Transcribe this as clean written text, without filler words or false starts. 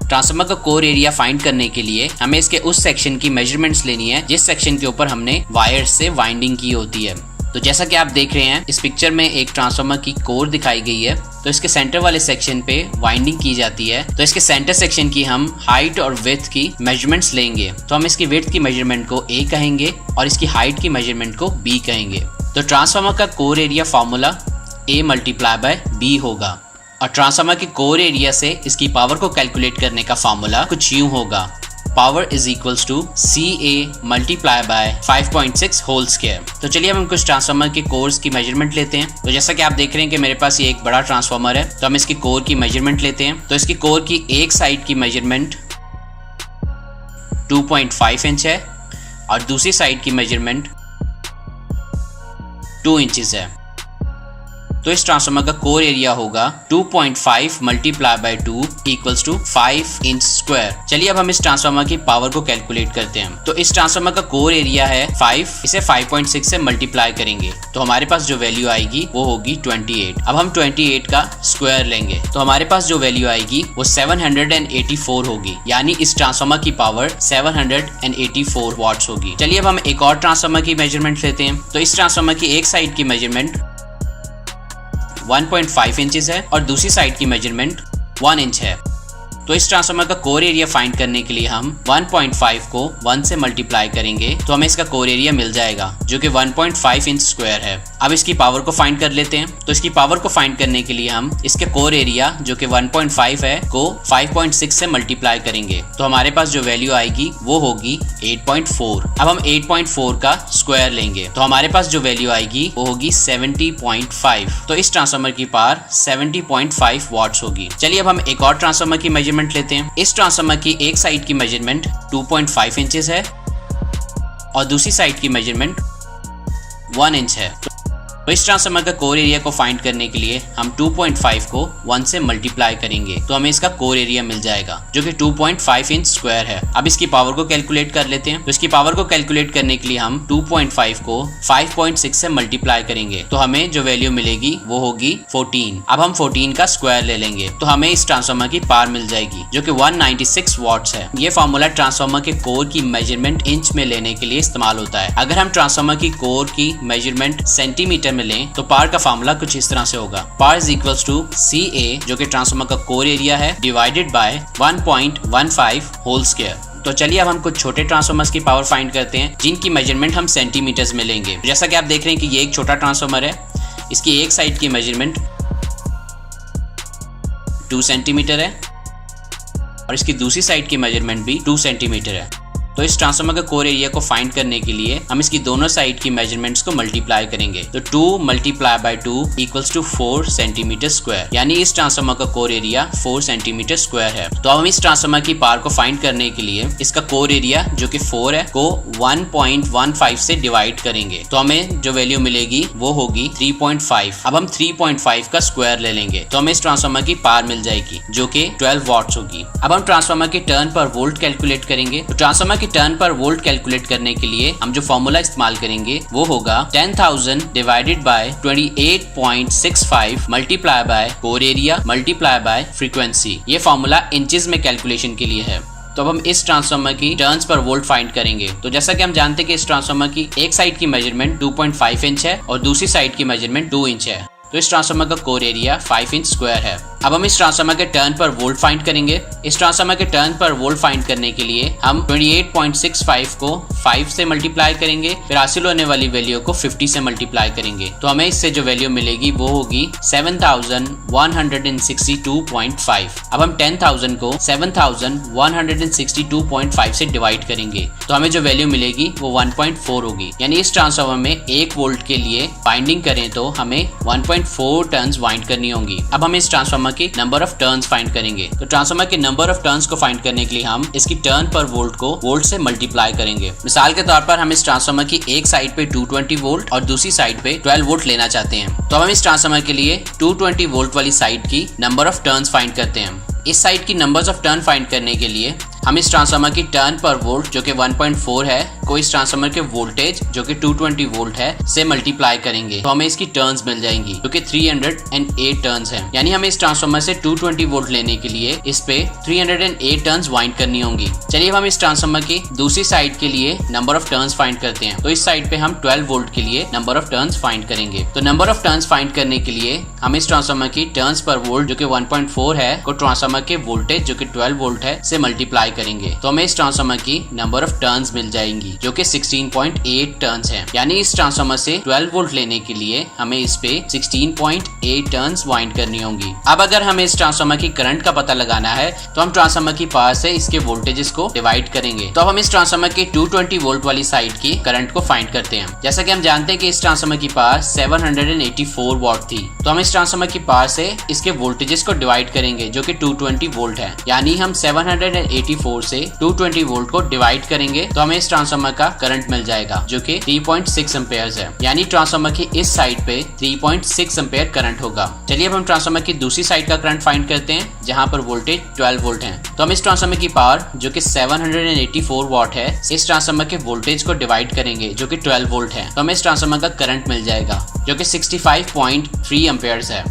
Transformer का core area find करने के लिए हमें इसके उस सेक्शन की मेजरमेंट्स लेनी है जिस सेक्शन के ऊपर हमने वायर से वाइंडिंग की होती है। तो जैसा कि आप देख रहे हैं इस पिक्चर में एक ट्रांसफार्मर की कोर दिखाई गई है। तो इसके सेंटर वाले सेक्शन पे वाइंडिंग की जाती है। तो इसके सेंटर सेक्शन की हम हाइट और विड्थ की मेजरमेंट्स लेंगे। तो हम इसकी विड्थ की मेजरमेंट को A कहेंगे और इसकी हाइट की मेजरमेंट को B कहेंगे। तो ट्रांसफार्मर का core area formula A × B होगा और ट्रांसफार्मर के कोर एरिया से इसकी पावर को कैलकुलेट करने का फॉर्मूला कुछ यूं होगा, power is equals to CA × 5.6 whole square. तो चलिए हम कुछ ट्रांसफार्मर के कोर्स की मेजरमेंट लेते हैं। तो जैसा कि आप देख रहे हैं कि मेरे पास ये एक बड़ा ट्रांसफार्मर है, तो हम इसकी कोर की मेजरमेंट लेते हैं। तो इसकी कोर की एक साइड की मेजरमेंट 2.5 इंच है और दूसरी साइड की मेजरमेंट 2 इंचेस है। तो इस ट्रांसफार्मर का कोर एरिया होगा 2.5 × 2 = 5 इंच स्क्वायर। चलिए अब हम इस ट्रांसफार्मर की पावर को कैलकुलेट करते हैं। तो इस ट्रांसफार्मर का कोर एरिया है 5, इसे 5.6 से मल्टीप्लाई करेंगे तो हमारे पास जो वैल्यू आएगी वो होगी 28। अब हम 28 का स्क्वायर लेंगे तो हमारे पास जो वैल्यू आएगी वो 784 होगी, यानी इस ट्रांसफार्मर की पावर 784 वॉट्स होगी। चलिए अब हम एक और ट्रांसफार्मर की मेजरमेंट लेते हैं। तो इस ट्रांसफार्मर की एक साइड की मेजरमेंट 1.5 इंचेस है और दूसरी साइड की मेजरमेंट 1 इंच है। तो इस ट्रांसफार्मर का कोर एरिया फाइंड करने के लिए हम 1.5 को 1 से मल्टीप्लाई करेंगे तो हमें इसका कोर एरिया मिल जाएगा जो कि 1.5 इंच स्क्वायर है। अब इसकी पावर को फाइंड कर लेते हैं। तो इसकी पावर को फाइंड करने के लिए हम इसके कोर एरिया जो कि 1.5 है को 5.6 से मल्टीप्लाई करेंगे तो हमारे पास जो वैल्यू आएगी वो होगी 8.4। अब हम 8.4 का स्क्वायर लेंगे तो हमारे पास जो वैल्यू आएगी वो होगी 70.5। तो इस ट्रांसफार्मर की पावर 70.5 वॉट्स होगी। चलिए अब हम एक और ट्रांसफार्मर की मेजरमेंट लेते हैं। इस ट्रांसफार्मर की एक साइड की मेजरमेंट 2.5 इंचेस है और दूसरी साइड की मेजरमेंट 1 इंच है। तो इस ट्रांसफार्मर का कोर एरिया को फाइंड करने के लिए हम 2.5 को 1 से मल्टीप्लाई करेंगे तो हमें इसका कोर एरिया मिल जाएगा जो कि 2.5 इंच स्क्वायर है। अब इसकी पावर को कैलकुलेट कर लेते हैं। तो इसकी पावर को कैलकुलेट करने के लिए हम 2.5 को 5.6 से मल्टीप्लाई करेंगे तो हमें जो वैल्यू मिलेगी वो होगी 14। अब हम 14 का स्क्वायर ले लेंगे तो हमें इस ट्रांसफार्मर की पावर मिल जाएगी जो कि 196 वॉट्स है। ये फॉर्मूला ट्रांसफार्मर के कोर की मेजरमेंट इंच में लेने के लिए इस्तेमाल होता है। अगर हम ट्रांसफार्मर की कोर की मेजरमेंट सेंटीमीटर में लें तो पावर का फार्मूला कुछ इस तरह से होगा, power is equals to CA जो कि ट्रांसफार्मर का कोर एरिया है डिवाइडेड बाय 1.15 होल स्क्वायर। तो चलिए अब हम कुछ छोटे ट्रांसफार्मर्स की पावर फाइंड करते हैं जिनकी मेजरमेंट हम सेंटीमीटर्स में लेंगे। जैसा कि आप देख रहे हैं कि ये एक छोटा ट्रांसफार्मर है, इसकी एक साइड की मेजरमेंट 2 सेंटीमीटर है और इसकी दूसरी साइड की मेजरमेंट भी 2 सेंटीमीटर है। तो इस ट्रांसफार्मर का कोर एरिया को फाइंड करने के लिए हम इसकी दोनों साइड की मेजरमेंट्स को मल्टीप्लाई करेंगे। तो 2 × 2 = 4 सेंटीमीटर स्क्वायर, यानी इस ट्रांसफार्मर का कोर एरिया 4 सेंटीमीटर स्क्वायर है। तो हम इस ट्रांसफार्मर की पावर को फाइंड करने के लिए इसका कोर एरिया जो कि 4 है को 1.15 से डिवाइड करेंगे तो हमें जो वैल्यू मिलेगी वो होगी 3.5। अब हम 3.5 का स्क्वायर ले लेंगे तो हमें इस ट्रांसफार्मर की पावर मिल जाएगी जो कि 12 वॉट्स होगी। अब हम ट्रांसफार्मर के टर्न पर वोल्ट कैलकुलेट करेंगे। तो ट्रांसफार्मर की टर्न पर वोल्ट कैलकुलेट करने के लिए हम जो फॉर्मूला इस्तेमाल करेंगे वो होगा 10,000 divided by 28.65 multiply by core area multiply by frequency. ये फॉर्मूला इंचेस में कैलकुलेशन के लिए है। तो अब हम इस ट्रांसफार्मर की टर्न्स पर वोल्ट फाइंड करेंगे। तो जैसा कि हम जानते हैं कि इस ट्रांसफार्मर की एक साइड की मेजरमेंट 2.5 इंच है और दूसरी साइड की मेजरमेंट 2 इंच है। तो इस ट्रांसफार्मर का कोर एरिया 5 इंच स्क्वायर है। अब हम इस ट्रांसफार्मर के टर्न पर वोल्ट फाइंड करेंगे। इस ट्रांसफार्मर के टर्न पर वोल्ट फाइंड करने के लिए हम 28.65 को 5 से मल्टीप्लाई करेंगे, फिर हासिल होने वाली वैल्यू को 50 से मल्टीप्लाई करेंगे तो हमें इससे जो वैल्यू मिलेगी वो होगी 7162.5। अब हम 10,000 को 7162.5 से डिवाइड करेंगे तो हमें जो वैल्यू मिलेगी वो 1.4 होगी। यानी इस ट्रांसफार्मर में 1 वोल्ट के लिए बाइंडिंग करें तो हमें 1.4 टर्न्स वाइंड करनी होंगी। अब हम इस ट्रांसफार्मर की नंबर ऑफ टर्न्स फाइंड करेंगे। तो ट्रांसफार्मर के नंबर ऑफ टर्न्स को फाइंड करने के लिए हम इसकी टर्न पर वोल्ट को वोल्ट से मल्टीप्लाई करेंगे। मिसाल के तौर पर हम इस ट्रांसफार्मर की एक साइड पे 220 वोल्ट और दूसरी साइड पे 12 वोल्ट लेना चाहते हैं। तो हम इस ट्रांसफार्मर के लिए 220 वोल्ट वाली साइड की नंबर ऑफ टर्न्स फाइंड करते हैं। इस साइड की नंबर्स ऑफ टर्न फाइंड करने के लिए हम इस ट्रांसफार्मर की टर्न पर वोल्ट जो कि 1.4 है को इस ट्रांसफार्मर के वोल्टेज जो कि 220 वोल्ट है से मल्टीप्लाई करेंगे तो हमें इसकी टर्न्स मिल जाएंगी जो कि 308 टर्न्स है। यानी हमें इस ट्रांसफार्मर से 220 वोल्ट लेने के लिए इस पे 308 टर्न्स वाइंड करनी होंगी। चलिए अब हम इस ट्रांसफार्मर की दूसरी साइड के लिए नंबर ऑफ टर्न्स फाइंड करते हैं। तो इस साइड पे हम 12 वोल्ट के लिए नंबर ऑफ टर्न्स फाइंड करेंगे। तो नंबर ऑफ टर्न्स फाइंड करने के लिए हम इस ट्रांसफार्मर की टर्न्स पर वोल्ट जो कि 1.4 है को ट्रांसफार्मर के वोल्टेज जो कि 12 वोल्ट है से मल्टीप्लाई करेंगे तो हमें इस ट्रांसफार्मर की नंबर ऑफ टर्न्स मिल जाएंगी जो कि 16.8 टर्न्स है। यानी इस ट्रांसफार्मर से 12 वोल्ट लेने के लिए हमें इस पे 16.8 टर्न्स वाइंड करनी होंगी। अब अगर हमें इस ट्रांसफार्मर की करंट का पता लगाना है तो हम ट्रांसफार्मर की पावर से इसके वोल्टेजेस को डिवाइड करेंगे। तो अब हम इस ट्रांसफार्मर की 220 वोल्ट वाली साइड की करंट को फाइंड करते हैं। जैसा कि हम जानते हैं कि इस ट्रांसफार्मर की पावर 784 वॉट थी तो हम इस ट्रांसफार्मर की पावर से इसके वोल्टेजेस को डिवाइड करेंगे जो कि 220 वोल्ट है। यानी हम 784 से 220 वोल्ट को डिवाइड करेंगे तो हमें इस ट्रांसफार्मर का करंट मिल जाएगा जो कि 3.6 एम्पेयर्स है। यानी ट्रांसफार्मर की इस साइड पे 3.6 एम्पेयर करंट होगा। चलिए अब हम ट्रांसफार्मर की दूसरी साइड का करंट फाइंड करते हैं जहां पर वोल्टेज 12 वोल्ट है। तो हम इस ट्रांसफार्मर की पावर जो कि 784 वॉट है इस ट्रांसफार्मर के वोल्टेज को डिवाइड करेंगे जो कि 12 वोल्ट है तो हमें इस ट्रांसफार्मर का करंट मिल जाएगा जो कि 65.3 एम्पेयर्स है।